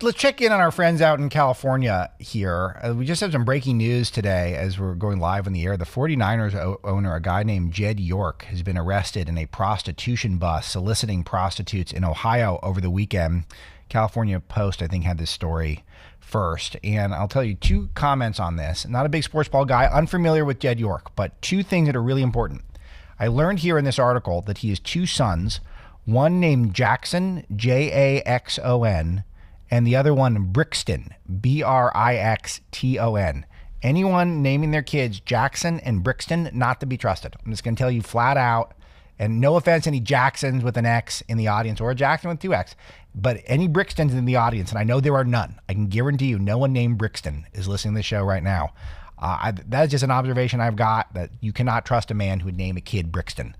let's check in on our friends out in California here. We just have some breaking news today as we're going live on the air. The 49ers owner, a guy named Jed York, has been arrested in a prostitution bus soliciting prostitutes in Ohio over the weekend. California Post, I think, had this story first. And I'll tell you two comments on this. Not a big sports ball guy, unfamiliar with Jed York, but two things that are really important. I learned here in this article that he has two sons, one named Jackson, Jaxon, and the other one Brixton, Brixton. Anyone naming their kids Jackson and Brixton, not to be trusted. I'm just going to tell you flat out, and no offense, any Jacksons with an X in the audience or a Jackson with two X, but any Brixtons in the audience, and I know there are none. I can guarantee you no one named Brixton is listening to the show right now. That is just an observation I've got, that you cannot trust a man who would name a kid Brixton.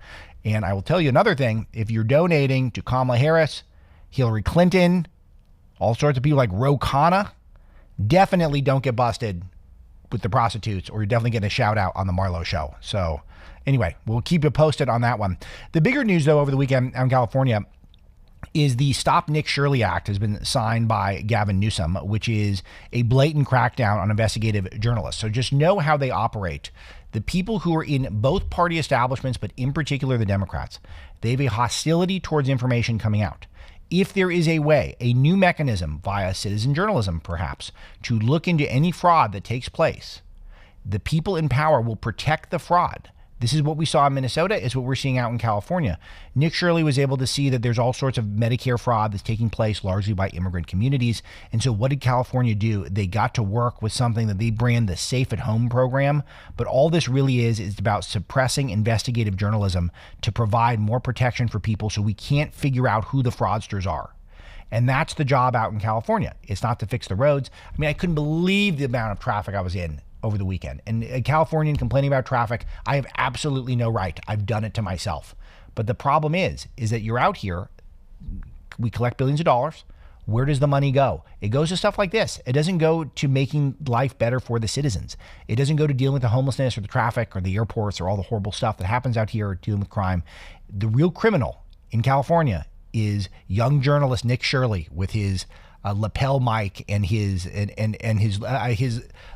And I will tell you another thing. If you're donating to Kamala Harris, Hillary Clinton, all sorts of people like Ro Khanna, definitely don't get busted with the prostitutes, or you're definitely getting a shout out on the Marlow Show. So anyway, we'll keep you posted on that one. The bigger news, though, over the weekend out in California is the Stop Nick Shirley Act has been signed by Gavin Newsom, which is a blatant crackdown on investigative journalists. So just know how they operate. The people who are in both party establishments, but in particular the Democrats, they have a hostility towards information coming out. If there is a way, a new mechanism via citizen journalism, perhaps, to look into any fraud that takes place, the people in power will protect the fraud. This is what we saw in Minnesota, is what we're seeing out in California. Nick Shirley was able to see that there's all sorts of Medicare fraud that's taking place largely by immigrant communities. And so what did California do? They got to work with something that they brand the Safe at Home program. But all this really is about suppressing investigative journalism to provide more protection for people so we can't figure out who the fraudsters are. And that's the job out in California. It's not to fix the roads. I mean, I couldn't believe the amount of traffic I was in over the weekend. And a Californian complaining about traffic, I have absolutely no right. I've done it to myself. But the problem is that you're out here, we collect billions of dollars. Where does the money go? It goes to stuff like this. It doesn't go to making life better for the citizens. It doesn't go to dealing with the homelessness or the traffic or the airports or all the horrible stuff that happens out here, or dealing with crime. The real criminal in California is young journalist Nick Shirley with his lapel mic and his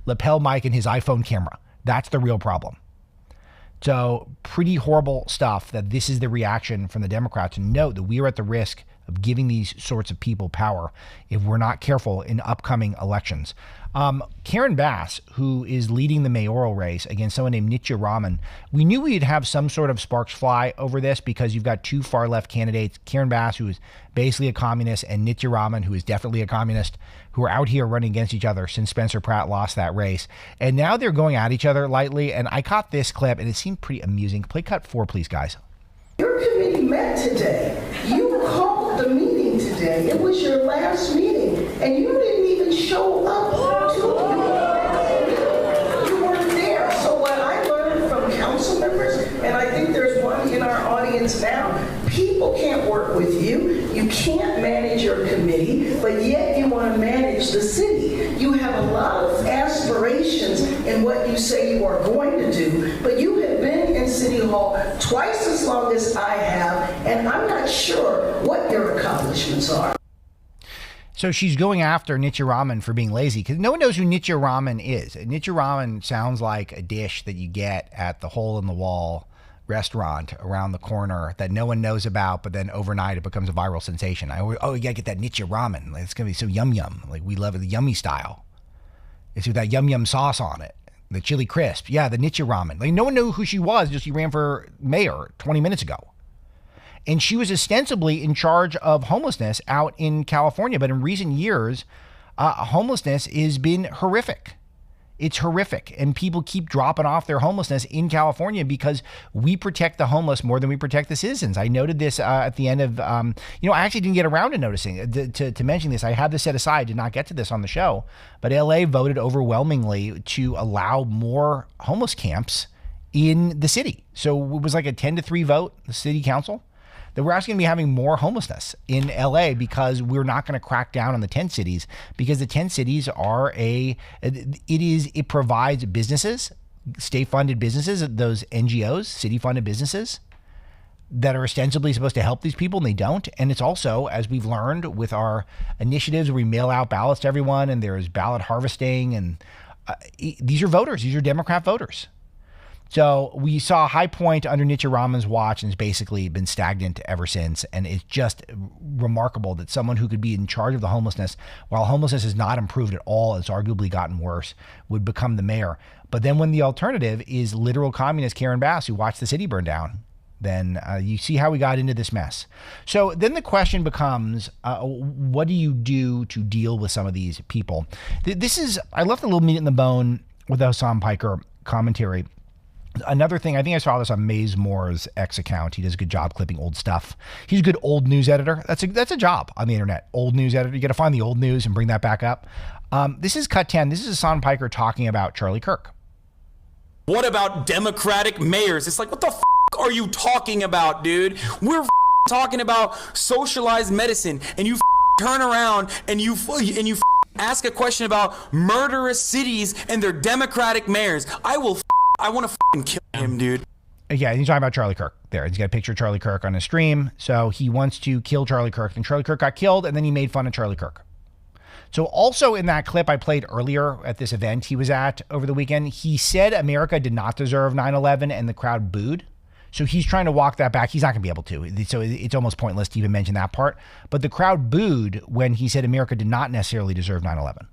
lapel mic and his iPhone camera. That's the real problem. So pretty horrible stuff that this is the reaction from the Democrats. And note that we are at the risk of giving these sorts of people power if we're not careful in upcoming elections. Karen Bass, who is leading the mayoral race against someone named Nithya Raman, we knew we'd have some sort of sparks fly over this because you've got two far left candidates, Karen Bass, who is basically a communist, and Nithya Raman, who is definitely a communist, who are out here running against each other since Spencer Pratt lost that race. And now they're going at each other lightly. And I caught this clip and it seemed pretty amusing. Play cut 4, please, guys. Your committee met today. You called the meeting today. It was your last meeting, and you didn't even show up to it. You weren't there. So what I learned from council members, and I think there's one in our audience now, people can't work with you. You can't manage your committee, but yet you want to manage the city. You have a lot of aspirations in what you say you are going to do, but you have been in City Hall twice as long as I have, and I'm not sure what your accomplishments are. So she's going after Nithya Raman for being lazy, because no one knows who Nithya Raman is. Nithya Raman sounds like a dish that you get at the hole-in-the-wall restaurant around the corner that no one knows about, but then overnight it becomes a viral sensation. You gotta get that Nithya Raman. It's gonna be so yum. Like, we love it, the yummy style. It's with that yum sauce on it. The chili crisp. Yeah, the Nithya Raman. Like, no one knew who she was, just she ran for mayor 20 minutes ago. And she was ostensibly in charge of homelessness out in California. But in recent years, homelessness has been horrific. It's horrific. And people keep dropping off their homelessness in California because we protect the homeless more than we protect the citizens. I noted this at the end of, I actually didn't get around to noticing, to mention this. I had this set aside, did not get to this on the show. But LA voted overwhelmingly to allow more homeless camps in the city. So it was like a 10-3 vote, the city council, that we're actually going to be having more homelessness in LA because we're not going to crack down on the tent cities, because the tent cities are it provides businesses, state-funded businesses, those NGOs, city-funded businesses, that are ostensibly supposed to help these people, and they don't. And it's also, as we've learned with our initiatives where we mail out ballots to everyone and there's ballot harvesting, and these are voters. These are Democrat voters. So we saw a high point under Nithya Raman's watch, and it's basically been stagnant ever since. And it's just remarkable that someone who could be in charge of the homelessness, while homelessness has not improved at all, it's arguably gotten worse, would become the mayor. But then when the alternative is literal communist Karen Bass, who watched the city burn down, then you see how we got into this mess. So then the question becomes, what do you do to deal with some of these people? I left a little meat in the bone with the Hasan Piker commentary. Another thing, I think I saw this on Maze Moore's X account. He does a good job clipping old stuff. He's a good old news editor. That's a job on the internet. Old news editor. You got to find the old news and bring that back up. This is cut 10. This is Hasan Piker talking about Charlie Kirk. What about Democratic mayors? It's like, what the f*** are you talking about, dude? We're talking about socialized medicine, and you turn around and you ask a question about murderous cities and their Democratic mayors. I want to kill him, dude. Yeah, he's talking about Charlie Kirk there. He's got a picture of Charlie Kirk on his stream. So he wants to kill Charlie Kirk. And Charlie Kirk got killed, and then he made fun of Charlie Kirk. So also in that clip I played earlier at this event he was at over the weekend, he said America did not deserve 9/11, and the crowd booed. So he's trying to walk that back. He's not going to be able to. So it's almost pointless to even mention that part. But the crowd booed when he said America did not necessarily deserve 9/11.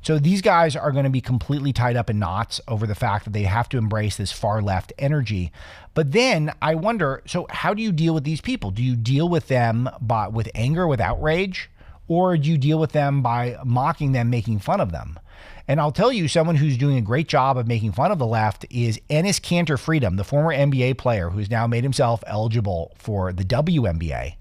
So these guys are going to be completely tied up in knots over the fact that they have to embrace this far left energy. But then I wonder, so how do you deal with these people? Do you deal with them with anger, with outrage? Or do you deal with them by mocking them, making fun of them? And I'll tell you, someone who's doing a great job of making fun of the left is Enes Kanter Freedom, the former NBA player who's now made himself eligible for the WNBA.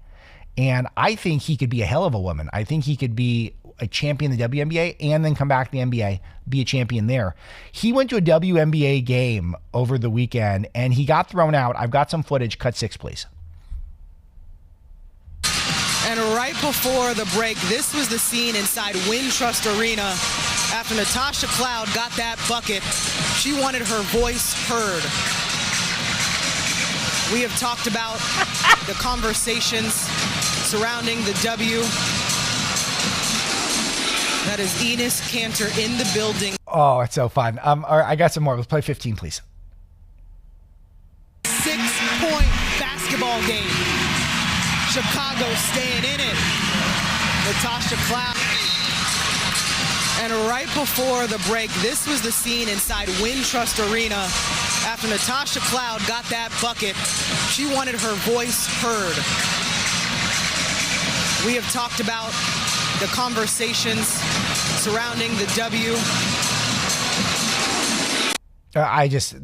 And I think he could be a hell of a woman. I think he could be a champion in the WNBA and then come back to the NBA, be a champion there. He went to a WNBA game over the weekend and he got thrown out. I've got some footage. Cut 6, please. And right before the break, this was the scene inside Wintrust Arena after Natasha Cloud got that bucket. She wanted her voice heard. We have talked about the conversations surrounding the W. That is Enes Kanter in the building. Oh, it's so fun. All right, I got some more. Let's play 15, please. 6-point basketball game. Chicago staying in it. Natasha Cloud. And right before the break, this was the scene inside Wintrust Arena after Natasha Cloud got that bucket. She wanted her voice heard. We have talked about the conversations surrounding the W. I just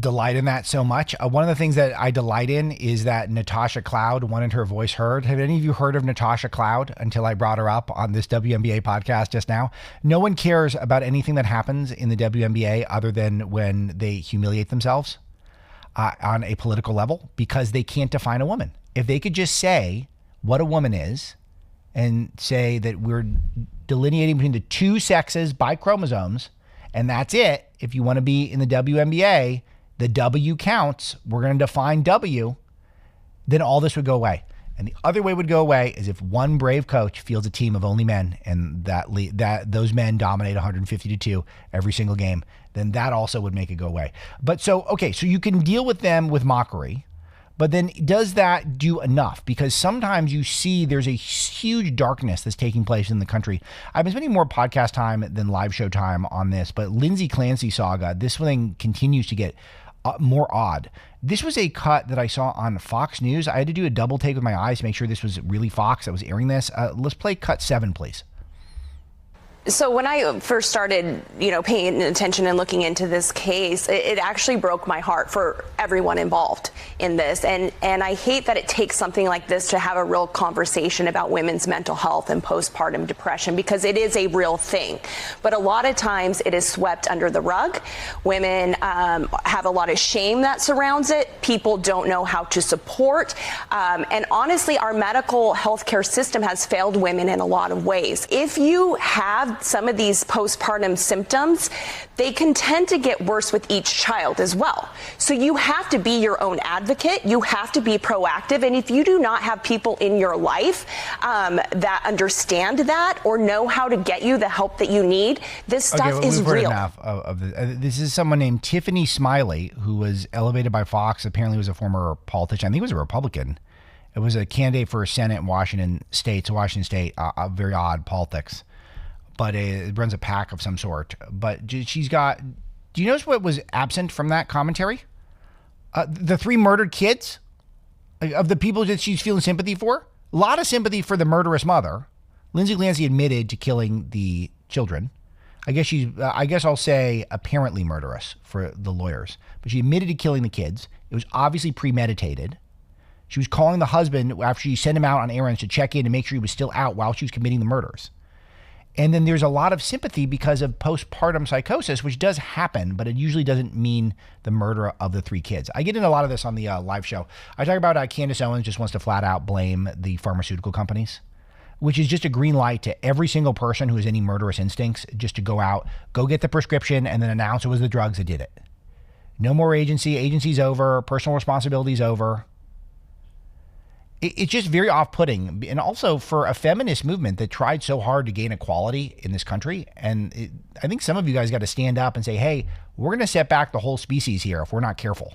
delight in that so much. One of the things that I delight in is that Natasha Cloud wanted her voice heard. Have any of you heard of Natasha Cloud until I brought her up on this WNBA podcast just now? No one cares about anything that happens in the WNBA other than when they humiliate themselves on a political level because they can't define a woman. If they could just say what a woman is and say that we're delineating between the two sexes by chromosomes, and that's it. If you want to be in the WNBA, the W counts. We're going to define W. Then all this would go away. And the other way would go away is if one brave coach fields a team of only men and that those men dominate 150-2 every single game, then that also would make it go away. But so you can deal with them with mockery. But then does that do enough? Because sometimes you see there's a huge darkness that's taking place in the country. I've been spending more podcast time than live show time on this, but Lindsay Clancy saga, this thing continues to get more odd. This was a cut that I saw on Fox News. I had to do a double take with my eyes to make sure this was really Fox that was airing this. Let's play cut 7, please. So when I first started, paying attention and looking into this case, it actually broke my heart for everyone involved in this. And I hate that it takes something like this to have a real conversation about women's mental health and postpartum depression, because it is a real thing. But a lot of times it is swept under the rug. Women have a lot of shame that surrounds it. People don't know how to support. And honestly, our medical healthcare system has failed women in a lot of ways. If you have have some of these postpartum symptoms, they can tend to get worse with each child as well. So you have to be your own advocate. You have to be proactive. And if you do not have people in your life that understand that or know how to get you the help that you need, this stuff is we've heard real. Enough of this. This is someone named Tiffany Smiley, who was elevated by Fox. Apparently was a former politician. I think he was a Republican. It was a candidate for Senate in Washington State. So Washington State, very odd politics, but it runs a PAC of some sort. But she's got, do you notice what was absent from that commentary? The 3 murdered kids of the people that she's feeling sympathy for. A lot of sympathy for the murderous mother. Lindsay Glancy admitted to killing the children. I guess I'll say apparently murderous for the lawyers, but she admitted to killing the kids. It was obviously premeditated. She was calling the husband after she sent him out on errands to check in to make sure he was still out while she was committing the murders. And then there's a lot of sympathy because of postpartum psychosis, which does happen, but it usually doesn't mean the murder of the 3 kids. I get into a lot of this on the live show. I talk about Candace Owens just wants to flat out blame the pharmaceutical companies, which is just a green light to every single person who has any murderous instincts just to go out, go get the prescription, and then announce it was the drugs that did it. No more agency. Agency's over. Personal responsibility's over. It's just very off-putting. And also for a feminist movement that tried so hard to gain equality in this country. And I think some of you guys got to stand up and say, hey, we're going to set back the whole species here if we're not careful.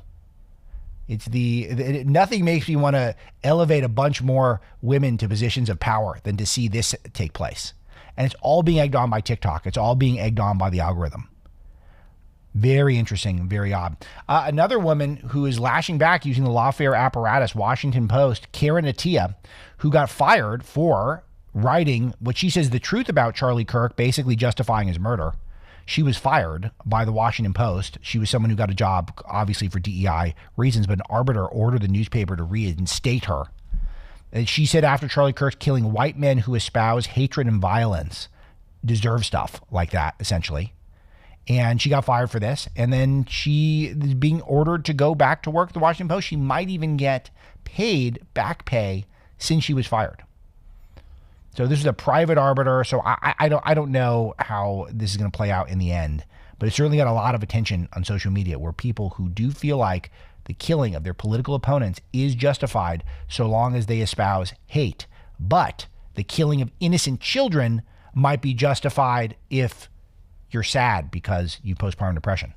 It's nothing makes me want to elevate a bunch more women to positions of power than to see this take place. And it's all being egged on by TikTok. It's all being egged on by the algorithm. Very interesting, very odd. Another woman who is lashing back using the lawfare apparatus, Washington Post, Karen Nithya, who got fired for writing what she says the truth about Charlie Kirk, basically justifying his murder. She was fired by the Washington Post. She was someone who got a job, obviously for DEI reasons, but an arbiter ordered the newspaper to reinstate her. And she said after Charlie Kirk's killing, white men who espouse hatred and violence deserve stuff like that, essentially. And she got fired for this. And then she is being ordered to go back to work at the Washington Post. She might even get paid back pay since she was fired. So this is a private arbiter. So I don't know how this is going to play out in the end. But it certainly got a lot of attention on social media where people who do feel like the killing of their political opponents is justified so long as they espouse hate. But the killing of innocent children might be justified if you're sad because you postpartum depression.